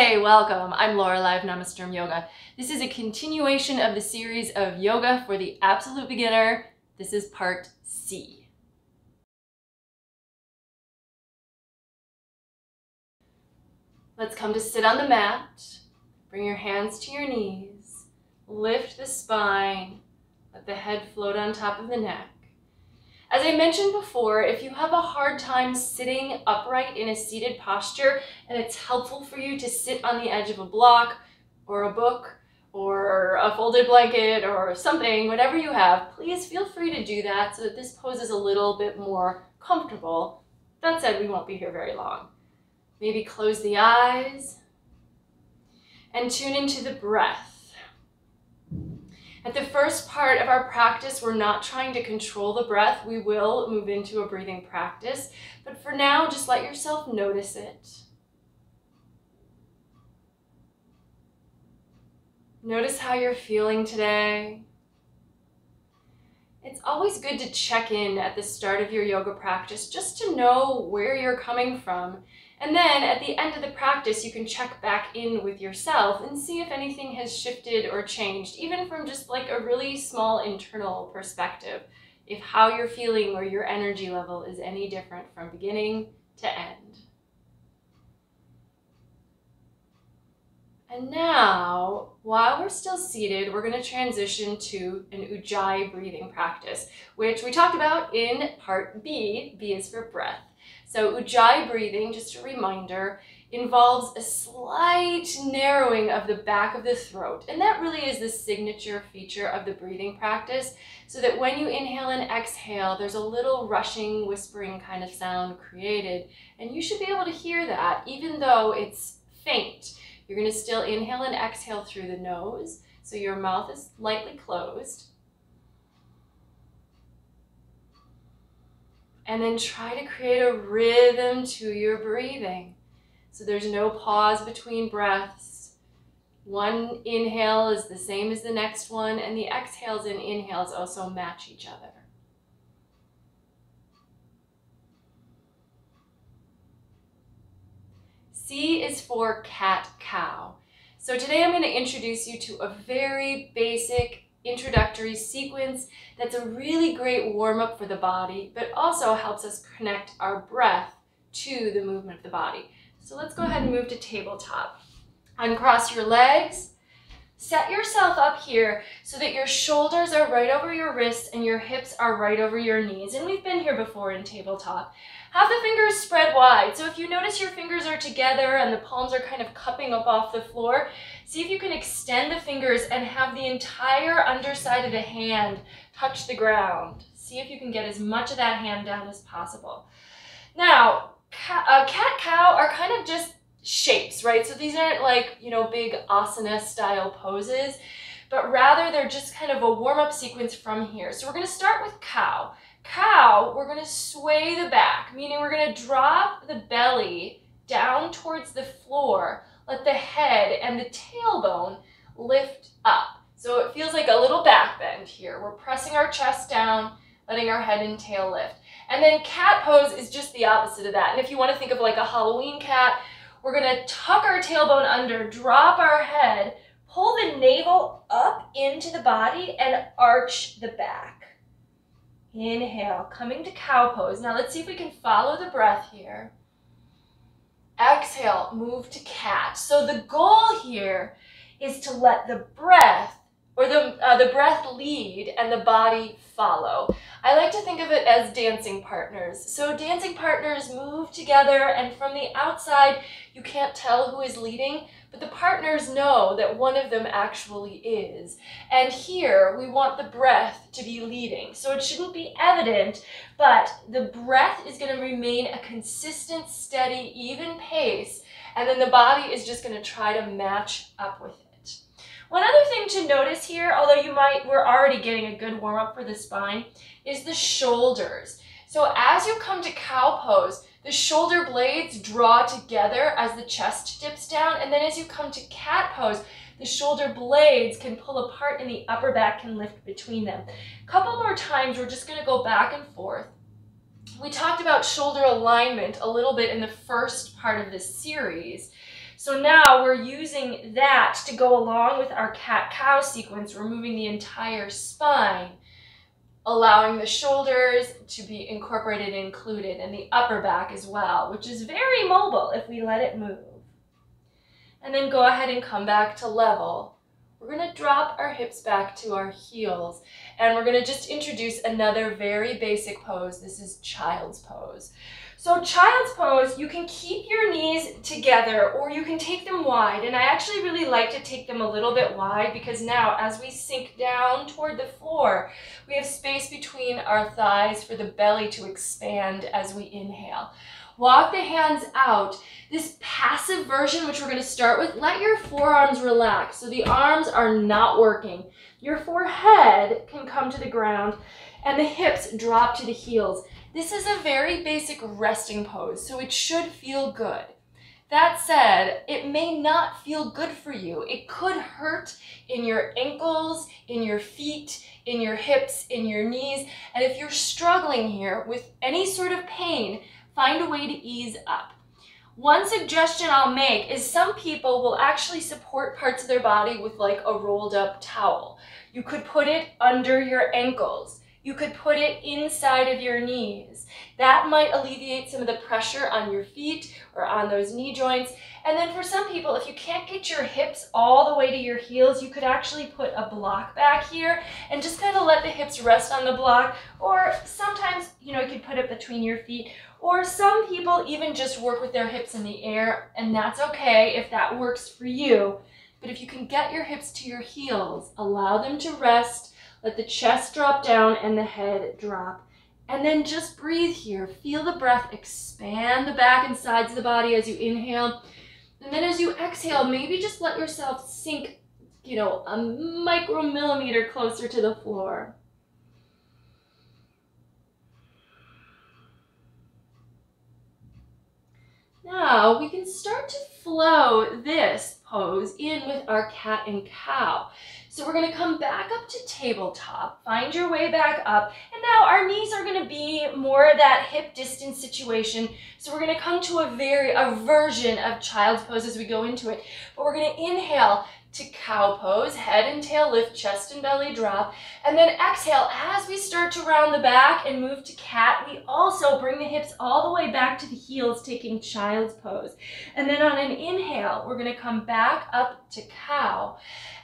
Hey, welcome. I'm Laura of Namasturm Yoga. This is a continuation of the series of yoga for the absolute beginner. This is part C. Let's come to sit on the mat. Bring your hands to your knees. Lift the spine. Let the head float on top of the neck. As I mentioned before, if you have a hard time sitting upright in a seated posture and it's helpful for you to sit on the edge of a block or a book or a folded blanket or something, whatever you have, please feel free to do that so that this pose is a little bit more comfortable. That said, we won't be here very long. Maybe close the eyes and tune into the breath. At the first part of our practice, we're not trying to control the breath. We will move into a breathing practice, but for now, just let yourself notice it. Notice how you're feeling today. It's always good to check in at the start of your yoga practice just to know where you're coming from. And then at the end of the practice, you can check back in with yourself and see if anything has shifted or changed, even from just like a really small internal perspective, if how you're feeling or your energy level is any different from beginning to end. And now, while we're still seated, we're going to transition to an Ujjayi breathing practice, which we talked about in part B. B is for breath. So Ujjayi breathing, just a reminder, involves a slight narrowing of the back of the throat. And that really is the signature feature of the breathing practice, so that when you inhale and exhale, there's a little rushing, whispering kind of sound created. And you should be able to hear that, even though it's faint. You're going to still inhale and exhale through the nose, so your mouth is lightly closed. And then try to create a rhythm to your breathing. So there's no pause between breaths. One inhale is the same as the next one, and the exhales and inhales also match each other. C is for cat-cow. So today I'm going to introduce you to a very basic introductory sequence that's a really great warm-up for the body, but also helps us connect our breath to the movement of the body. So let's go ahead and move to tabletop. Uncross your legs. Set yourself up here so that your shoulders are right over your wrists and your hips are right over your knees. And we've been here before in tabletop. Have the fingers spread wide. So if you notice your fingers are together and the palms are kind of cupping up off the floor, see if you can extend the fingers and have the entire underside of the hand touch the ground. See if you can get as much of that hand down as possible. Now, cat-cow are kind of just shapes, right? So these aren't like, big asana style poses, but rather they're just kind of a warm-up sequence from here. So we're going to start with cow. Cow, we're going to sway the back, meaning we're going to drop the belly down towards the floor. Let the head and the tailbone lift up. So it feels like a little back bend here. We're pressing our chest down, letting our head and tail lift. And then cat pose is just the opposite of that. And if you want to think of like a Halloween cat, we're going to tuck our tailbone under, drop our head, pull the navel up into the body, and arch the back. Inhale, coming to cow pose. Now let's see if we can follow the breath here. Exhale, move to cat. So the goal here is to let the breath, or the breath lead and the body follow. I like to think of it as dancing partners. So dancing partners move together, and from the outside, you can't tell who is leading, but the partners know that one of them actually is. And here, we want the breath to be leading. So it shouldn't be evident, but the breath is going to remain a consistent, steady, even pace, and then the body is just going to try to match up with it. One other thing to notice here, although we're already getting a good warm-up for the spine, is the shoulders. So as you come to cow pose, the shoulder blades draw together as the chest dips down, and then as you come to cat pose, the shoulder blades can pull apart and the upper back can lift between them. A couple more times, we're just going to go back and forth. We talked about shoulder alignment a little bit in the first part of this series. So now we're using that to go along with our cat-cow sequence. We're moving the entire spine, allowing the shoulders to be incorporated and included, and the upper back as well, which is very mobile if we let it move. And then go ahead and come back to level. We're going to drop our hips back to our heels, and we're going to just introduce another very basic pose. This is child's pose. So child's pose, you can keep your knees together or you can take them wide, and I actually really like to take them a little bit wide because now as we sink down toward the floor, we have space between our thighs for the belly to expand as we inhale. Walk the hands out. This passive version, which we're going to start with, let your forearms relax. So the arms are not working. Your forehead can come to the ground and the hips drop to the heels. This is a very basic resting pose, so it should feel good. That said, it may not feel good for you. It could hurt in your ankles, in your feet, in your hips, in your knees. And if you're struggling here with any sort of pain, find a way to ease up. One suggestion I'll make is some people will actually support parts of their body with like a rolled up towel. You could put it under your ankles. You could put it inside of your knees. That might alleviate some of the pressure on your feet or on those knee joints. And then for some people, if you can't get your hips all the way to your heels, you could actually put a block back here and just kind of let the hips rest on the block. Or sometimes, you could put it between your feet. Or some people even just work with their hips in the air, and that's okay if that works for you. But if you can get your hips to your heels, allow them to rest, let the chest drop down and the head drop. And then just breathe here. Feel the breath expand the back and sides of the body as you inhale. And then as you exhale, maybe just let yourself sink, a micromillimeter closer to the floor. Now we can start to flow this pose in with our cat and cow. So we're going to come back up to tabletop, find your way back up, and now our knees are going to be more that hip distance situation. So we're going to come to a version of child's pose as we go into it. But we're going to inhale to cow pose, head and tail lift, chest and belly drop, and then exhale as we start to round the back and move to cat. We also bring the hips all the way back to the heels, taking child's pose. And then on an inhale, we're going to come back up to cow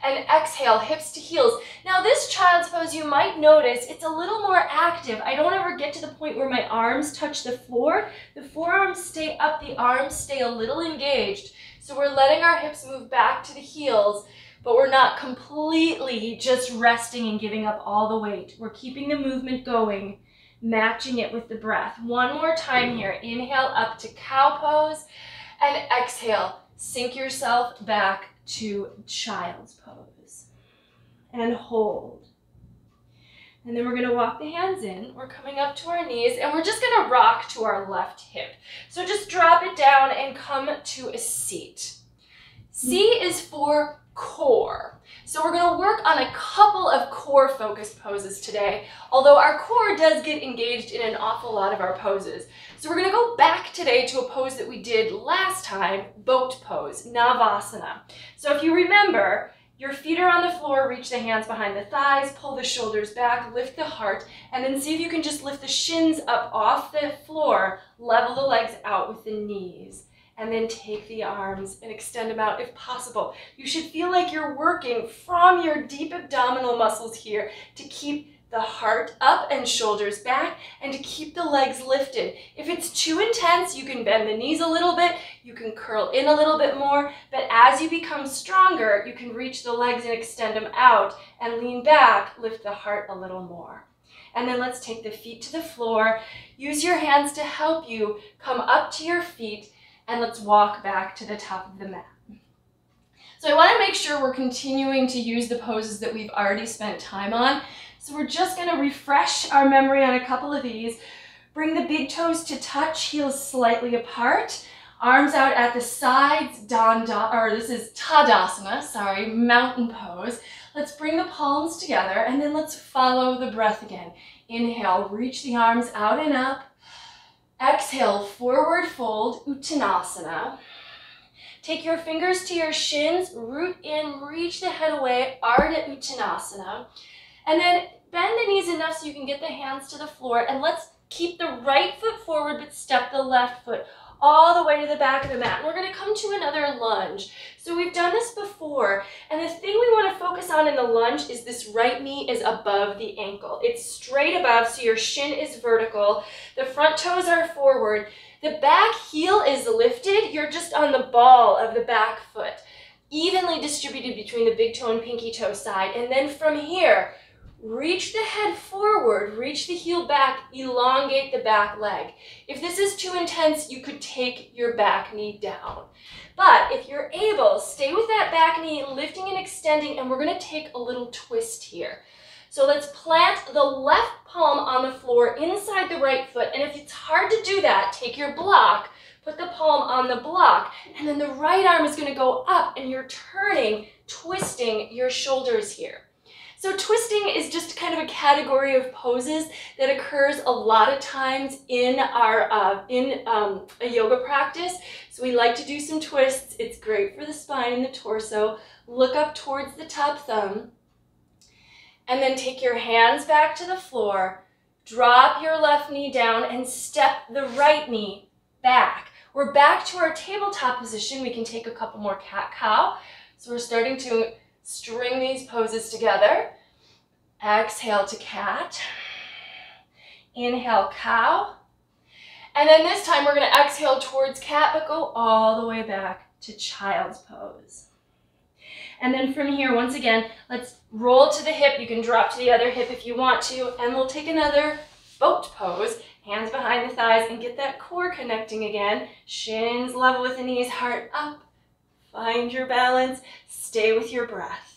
and exhale, hips to heels. Now this child's pose, you might notice it's a little more active. I don't ever get to the point where my arms touch the floor. The forearms stay up, the arms stay a little engaged. So we're letting our hips move back to the heels, but we're not completely just resting and giving up all the weight. We're keeping the movement going, matching it with the breath. One more time here. Inhale up to cow pose and exhale. Sink yourself back to child's pose and hold. And then we're going to walk the hands in. We're coming up to our knees and we're just going to rock to our left hip. So just drop it down and come to a seat. C is for core. So we're going to work on a couple of core focused poses today, although our core does get engaged in an awful lot of our poses. So we're going to go back today to a pose that we did last time, boat pose, Navasana. So if you remember, your feet are on the floor, reach the hands behind the thighs, pull the shoulders back, lift the heart, and then see if you can just lift the shins up off the floor, level the legs out with the knees, and then take the arms and extend them out if possible. You should feel like you're working from your deep abdominal muscles here to keep the heart up and shoulders back, and to keep the legs lifted. If it's too intense, you can bend the knees a little bit, you can curl in a little bit more, but as you become stronger, you can reach the legs and extend them out and lean back, lift the heart a little more. And then let's take the feet to the floor. Use your hands to help you come up to your feet, and let's walk back to the top of the mat. So I want to make sure we're continuing to use the poses that we've already spent time on. So we're just going to refresh our memory on a couple of these. Bring the big toes to touch, heels slightly apart, arms out at the sides, this is Tadasana, mountain pose. Let's bring the palms together and then let's follow the breath again. Inhale, reach the arms out and up. Exhale, forward fold, Uttanasana. Take your fingers to your shins, root in, reach the head away, Ardha Uttanasana. And then bend the knees enough so you can get the hands to the floor. And let's keep the right foot forward, but step the left foot all the way to the back of the mat. And we're going to come to another lunge. So we've done this before. And the thing we want to focus on in the lunge is this right knee is above the ankle. It's straight above, so your shin is vertical. The front toes are forward. The back heel is lifted. You're just on the ball of the back foot, evenly distributed between the big toe and pinky toe side. And then from here, reach the head forward, reach the heel back, elongate the back leg. If this is too intense, you could take your back knee down. But if you're able, stay with that back knee, lifting and extending, and we're going to take a little twist here. So let's plant the left palm on the floor inside the right foot. And if it's hard to do that, take your block, put the palm on the block, and then the right arm is going to go up, and you're turning, twisting your shoulders here. So twisting is just kind of a category of poses that occurs a lot of times in our a yoga practice. So we like to do some twists. It's great for the spine and the torso. Look up towards the top thumb. And then take your hands back to the floor. Drop your left knee down and step the right knee back. We're back to our tabletop position. We can take a couple more cat-cow. So we're starting to string these poses together. Exhale to cat. Inhale, cow. And then this time we're going to exhale towards cat, but go all the way back to child's pose. And then from here, once again, let's roll to the hip. You can drop to the other hip if you want to. And we'll take another boat pose. Hands behind the thighs and get that core connecting again. Shins level with the knees, heart up. Find your balance. Stay with your breath.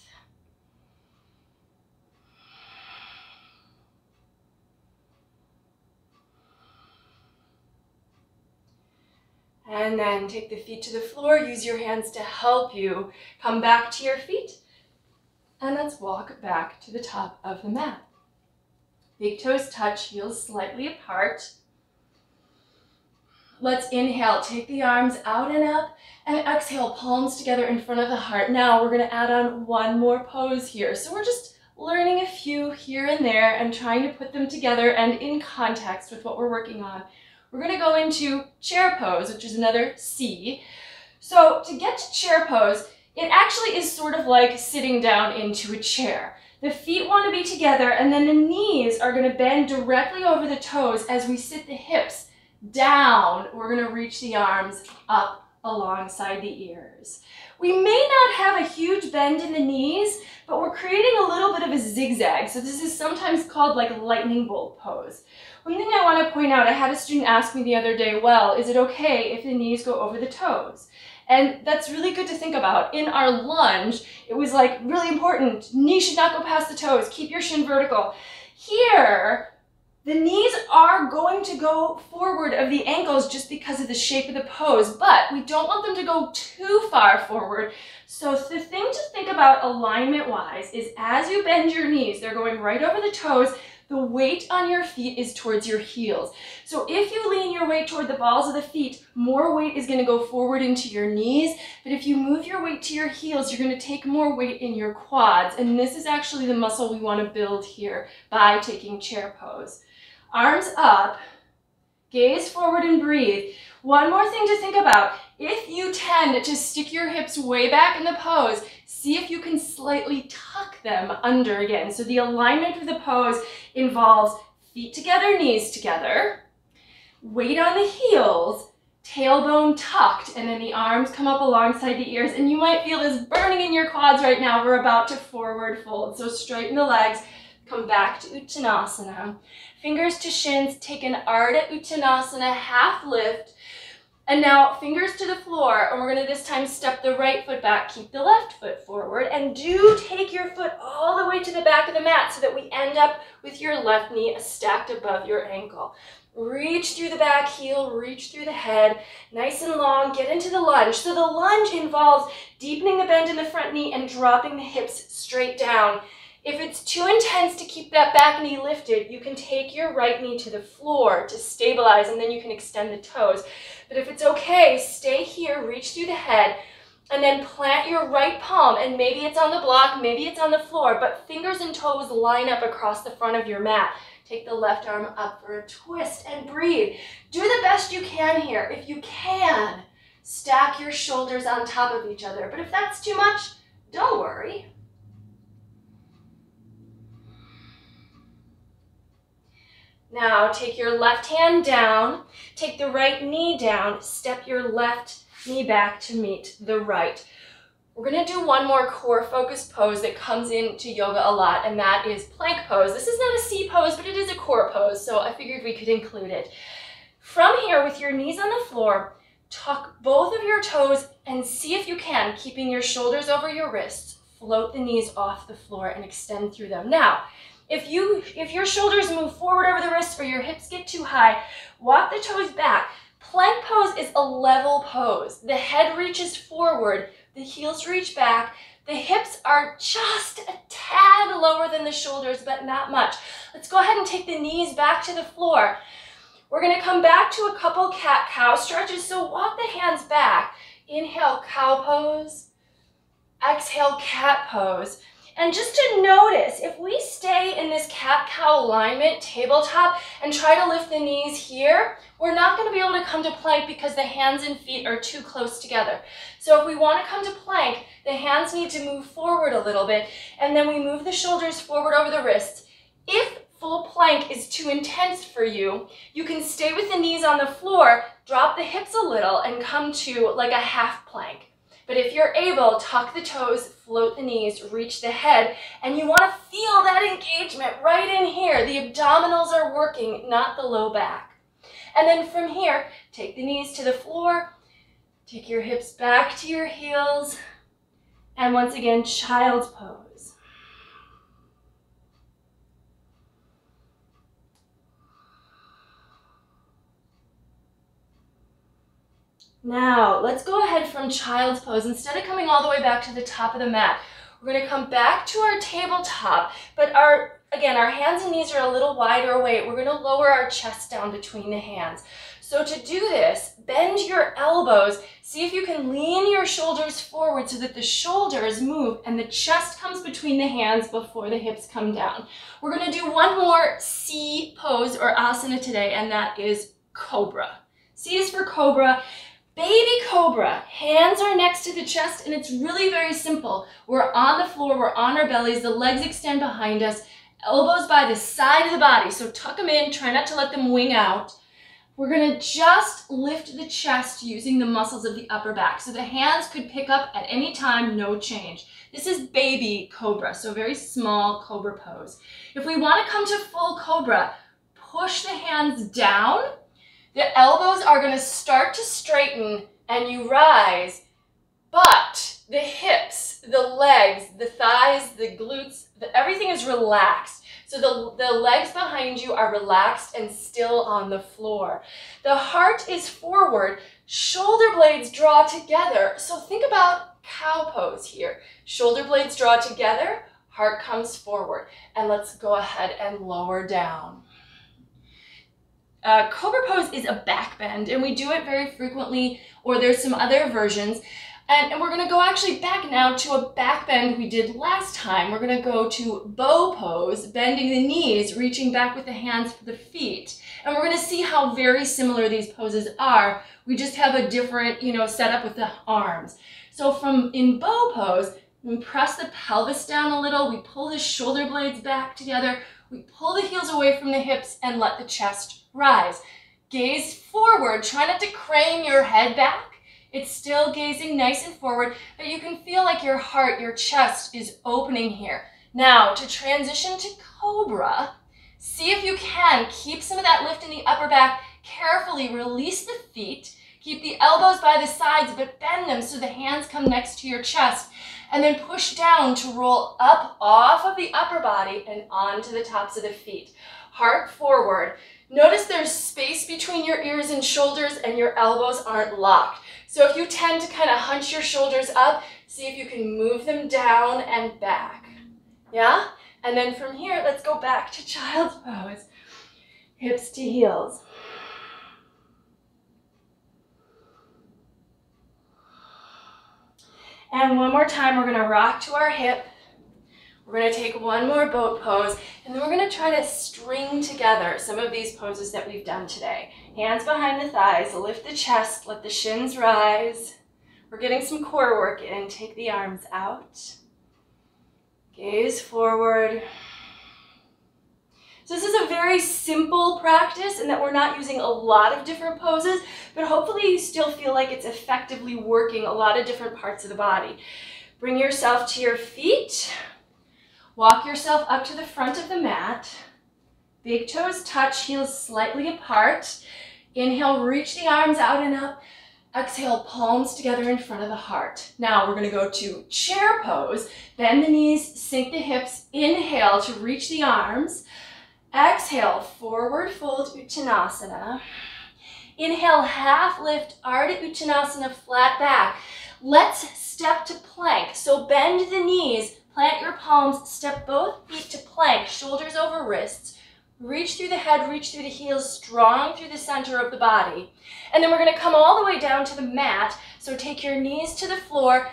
And then take the feet to the floor. Use your hands to help you come back to your feet. And let's walk back to the top of the mat. Big toes touch, heels slightly apart. Let's inhale, take the arms out and up, and exhale, palms together in front of the heart. Now we're going to add on one more pose here. So we're just learning a few here and there and trying to put them together and in context with what we're working on. We're going to go into chair pose, which is another C. So to get to chair pose, it actually is sort of like sitting down into a chair. The feet want to be together, and then the knees are going to bend directly over the toes as we sit the hips down. We're going to reach the arms up alongside the ears. We may not have a huge bend in the knees, but we're creating a little bit of a zigzag. So this is sometimes called like lightning bolt pose. One thing I want to point out, I had a student ask me the other day, well, is it okay if the knees go over the toes? And that's really good to think about. In our lunge, it was like really important. Knees should not go past the toes. Keep your shin vertical. Here, the knees are going to go forward of the ankles just because of the shape of the pose, but we don't want them to go too far forward. So the thing to think about alignment-wise is as you bend your knees, they're going right over the toes. The weight on your feet is towards your heels. So if you lean your weight toward the balls of the feet, more weight is going to go forward into your knees. But if you move your weight to your heels, you're going to take more weight in your quads. And this is actually the muscle we want to build here by taking chair pose. Arms up, gaze forward and breathe. One more thing to think about. If you tend to stick your hips way back in the pose, see if you can slightly tuck them under again. So the alignment of the pose involves feet together, knees together, weight on the heels, tailbone tucked, and then the arms come up alongside the ears. And you might feel this burning in your quads right now. We're about to forward fold. So straighten the legs, come back to Uttanasana. Fingers to shins, take an Ardha Uttanasana, half lift. And now fingers to the floor, and we're going to this time step the right foot back, keep the left foot forward, and do take your foot all the way to the back of the mat so that we end up with your left knee stacked above your ankle. Reach through the back heel, reach through the head, nice and long, get into the lunge. So the lunge involves deepening the bend in the front knee and dropping the hips straight down. If it's too intense to keep that back knee lifted, you can take your right knee to the floor to stabilize, and then you can extend the toes. But if it's okay, stay here, reach through the head, and then plant your right palm, and maybe it's on the block, maybe it's on the floor, but fingers and toes line up across the front of your mat. Take the left arm up for a twist and breathe. Do the best you can here. If you can, stack your shoulders on top of each other. But if that's too much, don't worry. Now take your left hand down, take the right knee down, step your left knee back to meet the right. We're going to do one more core focused pose that comes into yoga a lot, and that is plank pose. This is not a C pose, but it is a core pose, so I figured we could include it. From here, with your knees on the floor, tuck both of your toes and see if you can, keeping your shoulders over your wrists, float the knees off the floor and extend through them. Now, if your shoulders move forward over the wrists or your hips get too high, walk the toes back. Plank pose is a level pose. The head reaches forward, the heels reach back, the hips are just a tad lower than the shoulders, but not much. Let's go ahead and take the knees back to the floor. We're going to come back to a couple cat-cow stretches, so walk the hands back. Inhale, cow pose. Exhale, cat pose. And just to notice, if we stay in this cat-cow alignment, tabletop, and try to lift the knees here, we're not going to be able to come to plank because the hands and feet are too close together. So if we want to come to plank, the hands need to move forward a little bit, and then we move the shoulders forward over the wrists. If full plank is too intense for you, you can stay with the knees on the floor, drop the hips a little, and come to like a half plank. But if you're able, tuck the toes, float the knees, reach the head, and you want to feel that engagement right in here. The abdominals are working, not the low back. And then from here, take the knees to the floor, take your hips back to your heels, and once again, child's pose. Now, let's go ahead from child's pose. Instead of coming all the way back to the top of the mat, we're going to come back to our tabletop, but again, our hands and knees are a little wider away. We're going to lower our chest down between the hands. So to do this, bend your elbows. See if you can lean your shoulders forward so that the shoulders move and the chest comes between the hands before the hips come down. We're going to do one more C pose or asana today, and that is Cobra. C is for Cobra. Baby Cobra, hands are next to the chest, and it's really very simple. We're on the floor, we're on our bellies, the legs extend behind us, elbows by the side of the body, so tuck them in, try not to let them wing out. We're gonna just lift the chest using the muscles of the upper back, so the hands could pick up at any time, no change. This is Baby Cobra, so very small Cobra pose. If we wanna come to full Cobra, push the hands down. The elbows are going to start to straighten and you rise, but the hips, the legs, the thighs, the glutes, everything is relaxed. So the legs behind you are relaxed and still on the floor. The heart is forward, shoulder blades draw together. So think about cow pose here. Shoulder blades draw together, heart comes forward. And let's go ahead and lower down. Cobra pose is a back bend, and we do it very frequently, or there's some other versions. And we're going to go actually back now to a back bend we did last time. We're going to go to bow pose, bending the knees, reaching back with the hands for the feet. And we're going to see how very similar these poses are. We just have a different, setup with the arms. So in bow pose, we press the pelvis down a little, we pull the shoulder blades back together, we pull the heels away from the hips and let the chest rise. Gaze forward, try not to crane your head back. It's still gazing nice and forward, but you can feel like your heart, your chest is opening here. Now, to transition to Cobra, see if you can keep some of that lift in the upper back. Carefully release the feet. Keep the elbows by the sides, but bend them so the hands come next to your chest. And then push down to roll up off of the upper body and onto the tops of the feet. Heart forward. Notice there's space between your ears and shoulders and your elbows aren't locked. So if you tend to kind of hunch your shoulders up, see if you can move them down and back. Yeah? And then from here, let's go back to child's pose. Hips to heels. And one more time, we're gonna rock to our hip. We're gonna take one more boat pose, and then we're gonna try to string together some of these poses that we've done today. Hands behind the thighs, lift the chest, let the shins rise. We're getting some core work in. Take the arms out. Gaze forward. So this is a very simple practice in that we're not using a lot of different poses, but hopefully you still feel like it's effectively working a lot of different parts of the body. Bring yourself to your feet. Walk yourself up to the front of the mat. Big toes touch, heels slightly apart. Inhale, reach the arms out and up. Exhale, palms together in front of the heart. Now we're gonna go to chair pose. Bend the knees, sink the hips. Inhale to reach the arms. Exhale, forward fold Uttanasana. Inhale, half lift, Ardha Uttanasana, flat back. Let's step to plank. So bend the knees, plant your palms, step both feet to plank, shoulders over wrists. Reach through the head, reach through the heels, strong through the center of the body. And then we're gonna come all the way down to the mat. So take your knees to the floor,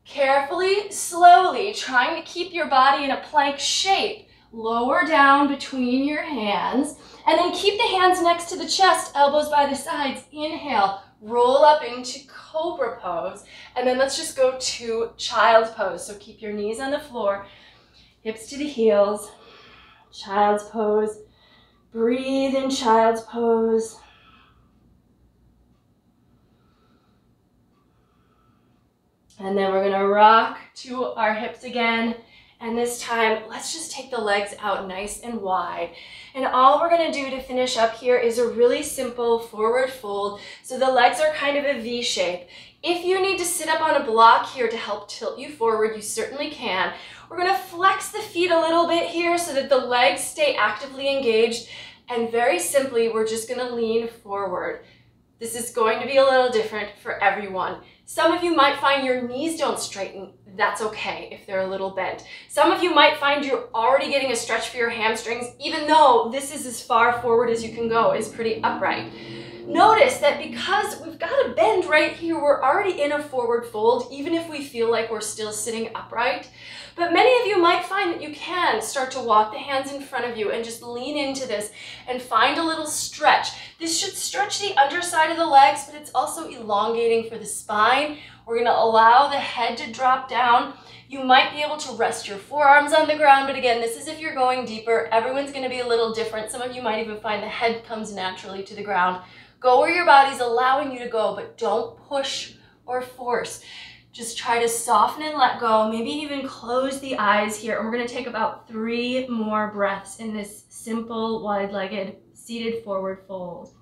carefully, slowly, trying to keep your body in a plank shape. Lower down between your hands, and then keep the hands next to the chest, elbows by the sides. Inhale, roll up into Cobra Pose, and then let's just go to Child's Pose. So keep your knees on the floor, hips to the heels, Child's Pose. Breathe in Child's Pose. And then we're gonna rock to our hips again. And this time, let's just take the legs out nice and wide. And all we're gonna do to finish up here is a really simple forward fold. So the legs are kind of a V shape. If you need to sit up on a block here to help tilt you forward, you certainly can. We're gonna flex the feet a little bit here so that the legs stay actively engaged. And very simply, we're just gonna lean forward. This is going to be a little different for everyone. Some of you might find your knees don't straighten. That's okay if they're a little bent. Some of you might find you're already getting a stretch for your hamstrings, even though this is as far forward as you can go, is pretty upright. Notice that because we've got a bend right here, we're already in a forward fold, even if we feel like we're still sitting upright. But many of you might find that you can start to walk the hands in front of you and just lean into this and find a little stretch. This should stretch the underside of the legs, but it's also elongating for the spine. We're gonna allow the head to drop down. You might be able to rest your forearms on the ground, but again, this is if you're going deeper. Everyone's gonna be a little different. Some of you might even find the head comes naturally to the ground. Go where your body's allowing you to go, but don't push or force. Just try to soften and let go, maybe even close the eyes here. And we're gonna take about 3 more breaths in this simple, wide-legged, seated forward fold.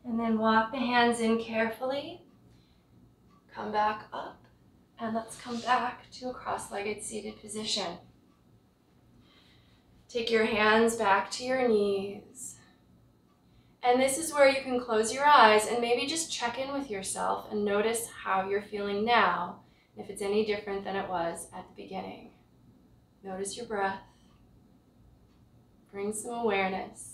And then walk the hands in carefully. Come back up. And let's come back to a cross-legged seated position. Take your hands back to your knees. And this is where you can close your eyes and maybe just check in with yourself and notice how you're feeling now, if it's any different than it was at the beginning. Notice your breath. Bring some awareness.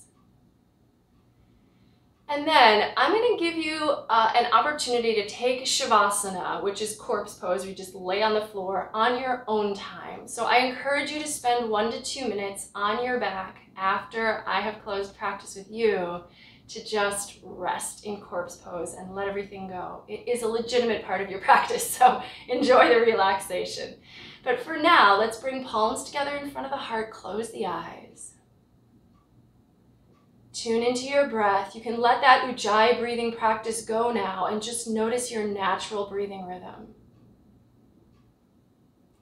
And then I'm going to give you an opportunity to take Shavasana, which is corpse pose. We just lay on the floor on your own time. So I encourage you to spend 1 to 2 minutes on your back after I have closed practice with you to just rest in corpse pose and let everything go. It is a legitimate part of your practice, so enjoy the relaxation. But for now, let's bring palms together in front of the heart, close the eyes. Tune into your breath. You can let that Ujjayi breathing practice go now and just notice your natural breathing rhythm.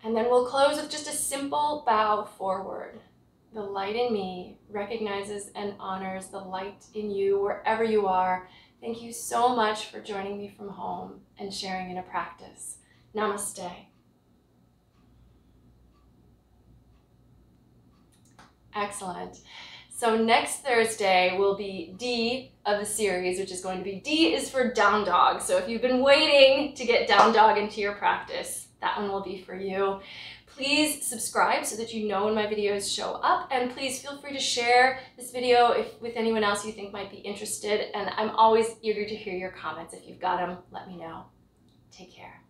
And then we'll close with just a simple bow forward. The light in me recognizes and honors the light in you wherever you are. Thank you so much for joining me from home and sharing in a practice. Namaste. Excellent. So next Thursday will be D of the series, which is going to be D is for down dog. So if you've been waiting to get down dog into your practice, that one will be for you. Please subscribe so that you know when my videos show up, and please feel free to share this video with anyone else you think might be interested. And I'm always eager to hear your comments. If you've got them, let me know. Take care.